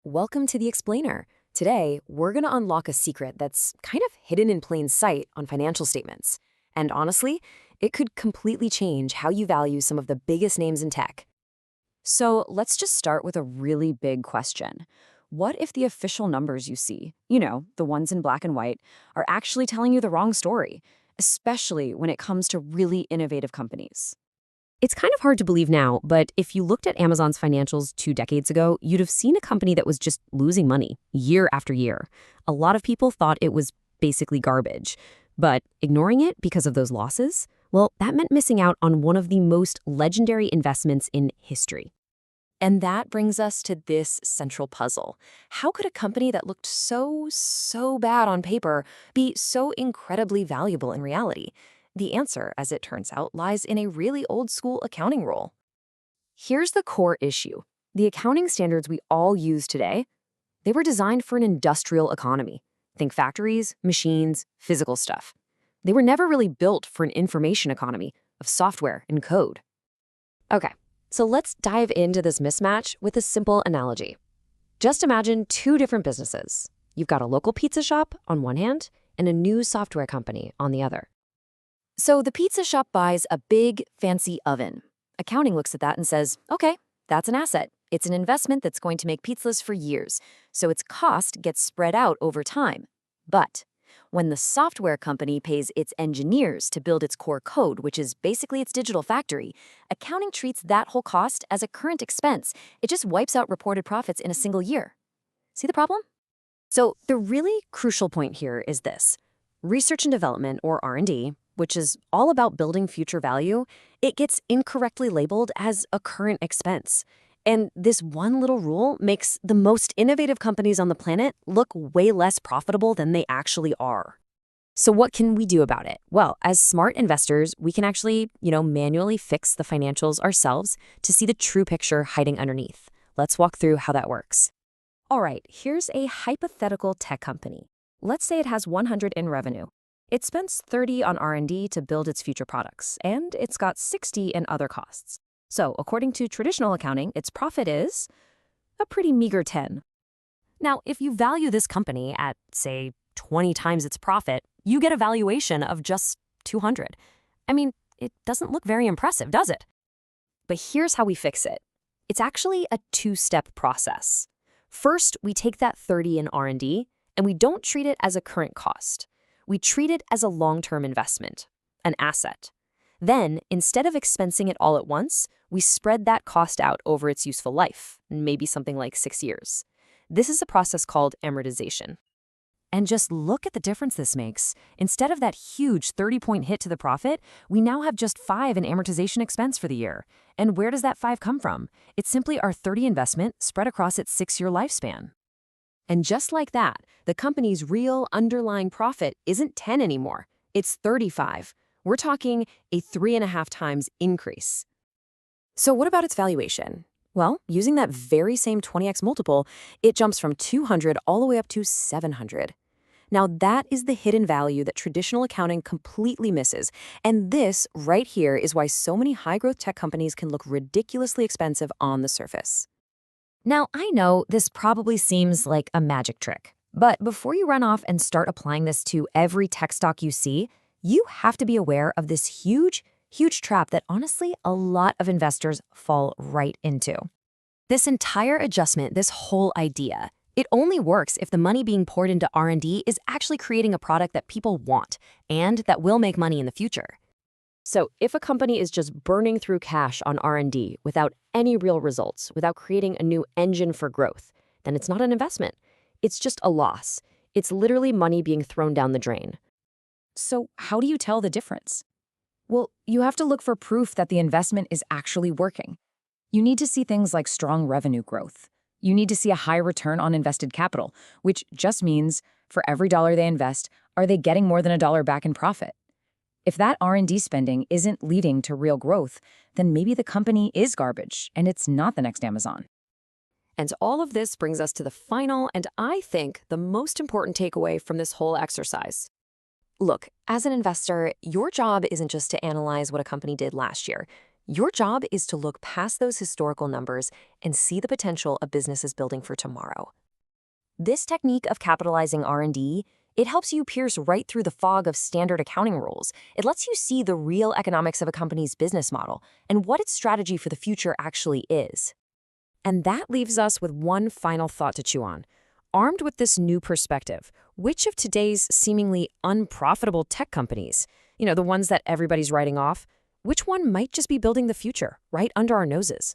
welcome to The Explainer. Today, we're going to unlock a secret that's kind of hidden in plain sight on financial statements. And honestly, it could completely change how you value some of the biggest names in tech. So let's just start with a really big question. What if the official numbers you see, the ones in black and white, are actually telling you the wrong story, especially when it comes to really innovative companies? It's kind of hard to believe now, but if you looked at Amazon's financials 2 decades ago, you'd have seen a company that was just losing money year after year. A lot of people thought it was basically garbage. But ignoring it because of those losses, well, that meant missing out on one of the most legendary investments in history. And that brings us to this central puzzle. How could a company that looked so bad on paper be so incredibly valuable in reality? The answer, as it turns out, lies in a really old-school accounting rule. Here's the core issue. The accounting standards we all use today, they were designed for an industrial economy. Think factories, machines, physical stuff. They were never really built for an information economy of software and code. Okay, so let's dive into this mismatch with a simple analogy. Just imagine 2 different businesses. You've got a local pizza shop on one hand and a new software company on the other. So the pizza shop buys a big, fancy oven. Accounting looks at that and says, okay, that's an asset. It's an investment that's going to make pizzas for years, so its cost gets spread out over time. But when the software company pays its engineers to build its core code, which is basically its digital factory, accounting treats that whole cost as a current expense. It just wipes out reported profits in a single year. See the problem? So the really crucial point here is this. Research and development, or R&D, which is all about building future value, it gets incorrectly labeled as a current expense. And this one little rule makes the most innovative companies on the planet look way less profitable than they actually are. So what can we do about it? Well, as smart investors, we can actually, manually fix the financials ourselves to see the true picture hiding underneath. Let's walk through how that works. All right, here's a hypothetical tech company. Let's say it has 100 in revenue. It spends 30 on R&D to build its future products, and it's got 60 in other costs. So, according to traditional accounting, its profit is a pretty meager 10. Now, if you value this company at, say, 20 times its profit, you get a valuation of just 200. I mean, it doesn't look very impressive, does it? But here's how we fix it. It's actually a 2-step process. First, we take that 30 in R&D, and we don't treat it as a current cost. We treat it as a long-term investment, an asset. Then, instead of expensing it all at once, we spread that cost out over its useful life, maybe something like 6 years. This is a process called amortization. And just look at the difference this makes. Instead of that huge 30-point hit to the profit, we now have just 5 in amortization expense for the year. And where does that 5 come from? It's simply our 30 investment spread across its 6-year lifespan. And just like that, the company's real underlying profit isn't 10 anymore. It's 35. We're talking a 3.5 times increase. So what about its valuation? Well, using that very same 20x multiple, it jumps from 200 all the way up to 700. Now that is the hidden value that traditional accounting completely misses. And this right here is why so many high-growth tech companies can look ridiculously expensive on the surface. Now, I know this probably seems like a magic trick, but before you run off and start applying this to every tech stock you see, you have to be aware of this huge trap that honestly a lot of investors fall right into. This entire adjustment, this whole idea, it only works if the money being poured into R&D is actually creating a product that people want and that will make money in the future. So if a company is just burning through cash on R&D without any real results, without creating a new engine for growth, then it's not an investment. It's just a loss. It's literally money being thrown down the drain. So how do you tell the difference? Well, you have to look for proof that the investment is actually working. You need to see things like strong revenue growth. You need to see a high return on invested capital, which just means for every dollar they invest, are they getting more than $1 back in profit? If that R&D spending isn't leading to real growth, then maybe the company is garbage and it's not the next Amazon. And all of this brings us to the final and I think the most important takeaway from this whole exercise. Look, as an investor, your job isn't just to analyze what a company did last year. Your job is to look past those historical numbers and see the potential a business is building for tomorrow. This technique of capitalizing R&D, it helps you pierce right through the fog of standard accounting rules. It lets you see the real economics of a company's business model and what its strategy for the future actually is. And that leaves us with one final thought to chew on. Armed with this new perspective, which of today's seemingly unprofitable tech companies, the ones that everybody's writing off, which one might just be building the future right under our noses?